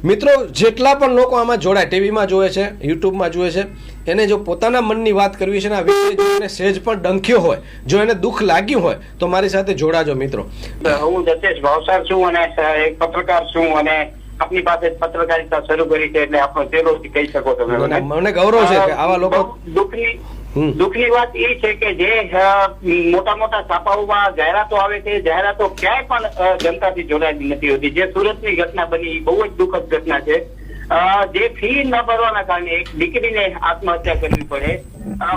મિત્રો જેટલા પણ લોકો આમાં જોડાય, ટીવીમાં જોવે છે, યુટ્યુબમાં જોવે છે, એને જો પોતાના મનની વાત કરવી છે ને આ વિષય જો એને સહેજ પણ ડંખ્યો હોય, જો એને દુઃખ લાગ્યું હોય તો મારી સાથે જોડાજો મિત્રો. હું દતેશ ભાવસાર છું અને એક પત્રકાર છું અને આપની પાસે પત્રકારિતા શરૂ કરી છે એટલે આપણો ચહેરો કહી શકો તમે. મને ગૌરવ છે કે આવા લોકો. દુઃખની વાત એ છે કે જે મોટા મોટા છાપાઓમાં જાહેરાતો આવે છે, જાહેરાતો ક્યાંય પણ જનતાથી જોડાયેલી નથી હોતી. જે સુરતની ઘટના બની બહુ જ દુઃખદ ઘટના છે. જે ફી ન ભરવાના કારણે એક દીકરીને આત્મહત્યા કરવી પડે.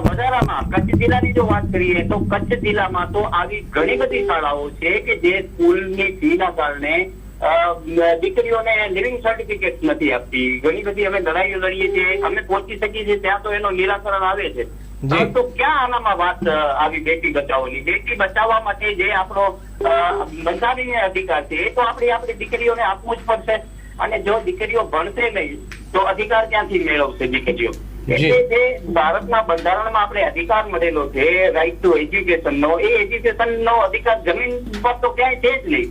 વધારામાં કચ્છ જિલ્લાની જો વાત કરીએ તો કચ્છ જિલ્લામાં તો આવી ઘણી બધી શાળાઓ છે કે જે સ્કૂલની ફી ના કારણે દીકરીઓને લિવિંગ સર્ટિફિકેટ નથી આપતી. ઘણી બધી અમે લડાઈઓ લડીએ છીએ, અમે પહોંચી શકીએ છીએ ત્યાં તો એનો નિરાકરણ આવે છે. તો ક્યાં આનામાં વાત આવી બેટી બચાવોની? બેટી બચાવવા માટે જે આપણો બંધારણીય અધિકાર છે એ તો આપણી દીકરીઓને આપવું જ પડશે. અને જો દીકરીઓ ભણશે નહીં તો અધિકાર ક્યાંથી મેળવશે દીકરીઓ? એટલે જે ભારતના બંધારણમાં આપણે અધિકાર મળેલો છે રાઇટ ટુ એજ્યુકેશન નો, એ એજ્યુકેશન નો અધિકાર જમીન પર તો ક્યાંય છે જ નહીં.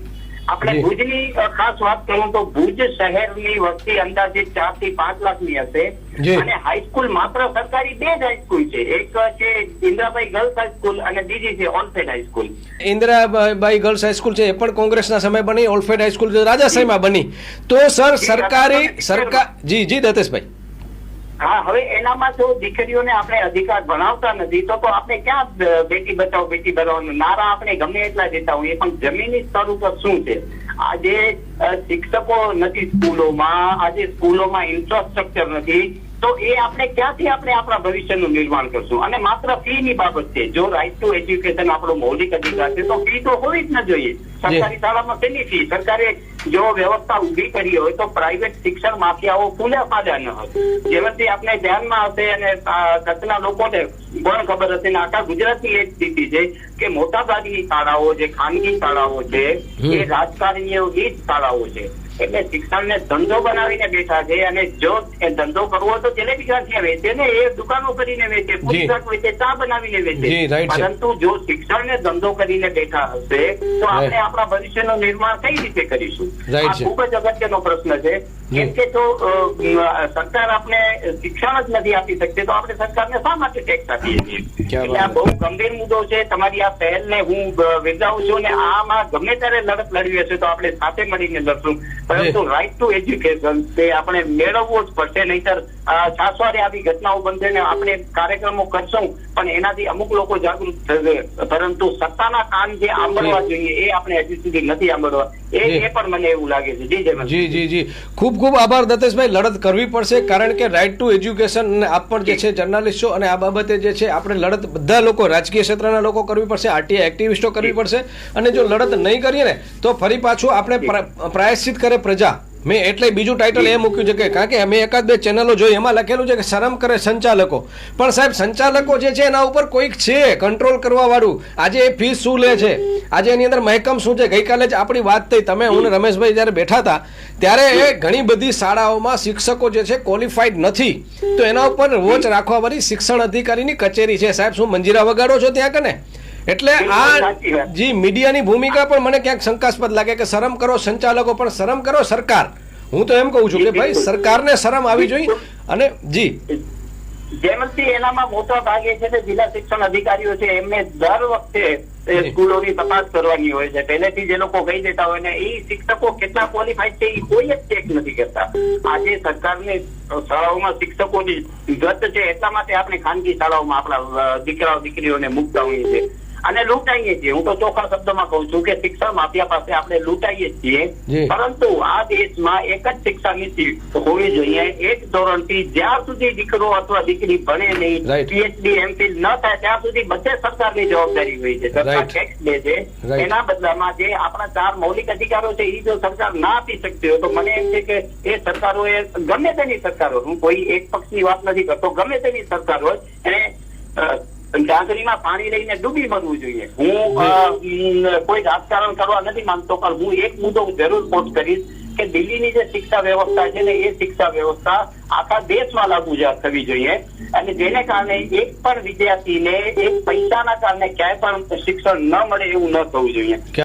આપણે ભુજની ખાસ વાત કરું તો ભુજ શહેરની વસ્તી અંદાજે 4 થી 5 લાખની હશે અને હાઈસ્કૂલ માત્ર સરકારી 2 જ હાઈસ્કૂલ છે. એક છે ઇન્દ્રાબાઈ ગર્લ્સ હાઈસ્કૂલ અને બીજી છે ઓલ્ફેડ હાઈસ્કૂલ. ઇન્દ્રાબાઈ ગર્લ્સ હાઈસ્કૂલ છે એ પણ કોંગ્રેસના સમય બની, ઓલ્ફેડ હાઈસ્કૂલ રાજાશાહીમાં બની. તો સર સરકાર જી દતેશભાઈ. હા, હવે એનામાં જો દીકરીઓને આપણે અધિકાર ભણાવતા નથી તો આપણે ક્યાં બેટી બચાવો બેટી ભણાવો નારા આપણે ગમે એટલા દેતા હોઈએ, પણ જમીની સ્તર ઉપર શું છે? આજે શિક્ષકો નથી સ્કૂલોમાં, આજે સ્કૂલોમાં ઇન્ફ્રાસ્ટ્રક્ચર નથી, તો એ આપણે ક્યાંથી આપણા ભવિષ્યનું નિર્માણ કરશું? અને માત્ર ફી ની બાબત છે. જો રાઇટ ટુ એજ્યુકેશન આપણો મૌલિક અધિકાર છે તો ફી તો હોવી જ ન જોઈએ. સરકારી શાળામાં તેની ફી સરકારે જો વ્યવસ્થા ઉભી કરી હોય તો પ્રાઇવેટ શિક્ષણ માફિયાઓ ખુલ્લા પાડ્યા ન હોય. જેમાંથી આપણે ધ્યાનમાં હશે અને કચ્છના લોકોને પણ ખબર હશે ને આખા ગુજરાતની એક સ્થિતિ છે કે મોટા ભાગની શાળાઓ જે ખાનગી શાળાઓ છે એ રાજકારણીઓની જ શાળાઓ છે. એટલે શિક્ષણને ધંધો બનાવીને બેઠા છે અને જો એ ધંધો કરવો હોય તો જલેબી ગાંઠિયા વેચે ને, એ દુકાનો કરીને વેચે, પૂરી શાક વેચે, ચા બનાવીને વેચે. પરંતુ જો શિક્ષણને ધંધો કરીને બેઠા હશે તો આપણે આપણા ભવિષ્યનું નિર્માણ કઈ રીતે કરીશું? આ ખૂબ જ અગત્યનો પ્રશ્ન છે. કેમ કે જો સરકાર આપણે શિક્ષણ જ નથી આપી શકતી તો આપણે સરકારને શા માટે ટેક્સ આપીએ છીએ? એટલે આ બહુ ગંભીર મુદ્દો છે. તમારી આ પહેલને હું બિરદાવું છું અને આમાં ગમે ત્યારે લડત લડવી હશે તો આપણે સાથે મળીને લડશું. પરંતુ રાઇટ ટુ એજ્યુકેશન તે આપણે મેળવવો જ પડશે, નહીતર છાસવારે આવી ઘટનાઓ બનશે ને આપણે કાર્યક્રમો કરશું પણ એનાથી અમુક લોકો જાગૃત થશે, પરંતુ સત્તાના કાન જે આંબળવા જોઈએ એ આપણે હજી સુધી નથી આંબળવા. એ પણ મને એવું લાગે છે. જી ખૂબ ખૂબ આભાર દતેશભાઈ. લડત કરવી પડશે કારણ કે રાઇટ ટુ એજ્યુકેશન આપ પણ જે છે જર્નાલિસ્ટ છો અને આ બાબતે જે છે આપણે લડત બધા લોકો, રાજકીય ક્ષેત્રના લોકો કરવી પડશે, આરટીઆઈ એક્ટિવિસ્ટો કરવી પડશે. અને જો લડત નહીં કરીએ ને તો ફરી પાછું આપણે પ્રાયશ્ચિત કરે પ્રજા. મેં એટલે બીજું ટાઇટલ એ મૂક્યું છે કે કારણ કે અમે 1-2 ચેનલો જોઈ, એમાં લખેલું છે કે શરમ કરે સંચાલકો. પણ સાહેબ સંચાલકો જે છે એના ઉપર કોઈક છે કંટ્રોલ કરવા વાળું. આજે એ ફીસ શું લે છે, આજે એની અંદર મહેકમ શું છે? ગઈકાલે જ આપણી વાત થઈ, તમે હું રમેશભાઈ જયારે બેઠા હતા ત્યારે એ ઘણી બધી શાળાઓમાં શિક્ષકો જે છે ક્વોલિફાઈડ નથી, તો એના ઉપર વોચ રાખવા વાળી શિક્ષણ અધિકારીની કચેરી છે. સાહેબ શું મંજીરા વગાડો છો ત્યાં કને? એટલે આ જી મીડિયાની ભૂમિકા પણ મને ક્યાંક શંકાસ્પદ લાગે કે શરમ કરો સંચાલકો પણ શરમ કરો સરકાર. હું તો એમ કહું છું કે ભાઈ સરકારને શરમ આવી જોઈએ. અને જી જેમથી એનામાં મોટા ભાગે છે તે જિલ્લા શિક્ષણ અધિકારીઓ છે, એમને દર વખતે સ્કૂલોની તપાસ કરવાની હોય છે. પહેલેથી જે લોકો કહી દેતા હોય ને એ શિક્ષકો કેટલા ક્વોલિફાઈડ છે એ કોઈ જ ચેક નથી કરતા. આજે સરકારની શાળાઓમાં શિક્ષકોની ઘટ છે એટલા માટે આપણે ખાનગી શાળાઓમાં આપણા દીકરાઓ દીકરીઓને મૂકતા હોઈએ છીએ અને લૂંટાઈએ છીએ. હું તો ચોખ્ખા શબ્દોમાં કહું છું કે શિક્ષણ માફિયા પાસે આપણે લૂંટાઈએ છીએ. પરંતુ આ દેશમાં એક જ શિક્ષા નીતિ હોવી જોઈએ. એક ધોરણથી જ્યાં સુધી દીકરો અથવા દીકરી ભણે નહીં, પીએચડી એમફિલ ન થાય ત્યાં સુધી બધે સરકારની જવાબદારી હોય છે. સરકાર ટેક્સ લે છે, એના બદલામાં જે આપણા 4 મૌલિક અધિકારો છે એ જો સરકાર ના આપી શકતી હોય તો મને એમ છે કે એ સરકારોએ ગમે તેની સરકાર હોય, હું કોઈ એક પક્ષની વાત નથી કરતો, ગમે તેની સરકાર હોય એને ડાંગરીમાં પાણી લઈને ડૂબી મરવું જોઈએ. હું કોઈ રાજકારણ કરવા નથી માંગતો, પણ હું એક મુદ્દો જરૂર પોસ્ટ કરીશ કે દિલ્હીની જે શિક્ષા વ્યવસ્થા છે ને એ શિક્ષા વ્યવસ્થા આખા દેશમાં લાગુ થવી જોઈએ અને જેને કારણે એક પણ વિદ્યાર્થીને એક પૈસાના કારણે ક્યાંય પણ શિક્ષણ ન મળે એવું ન થવું જોઈએ.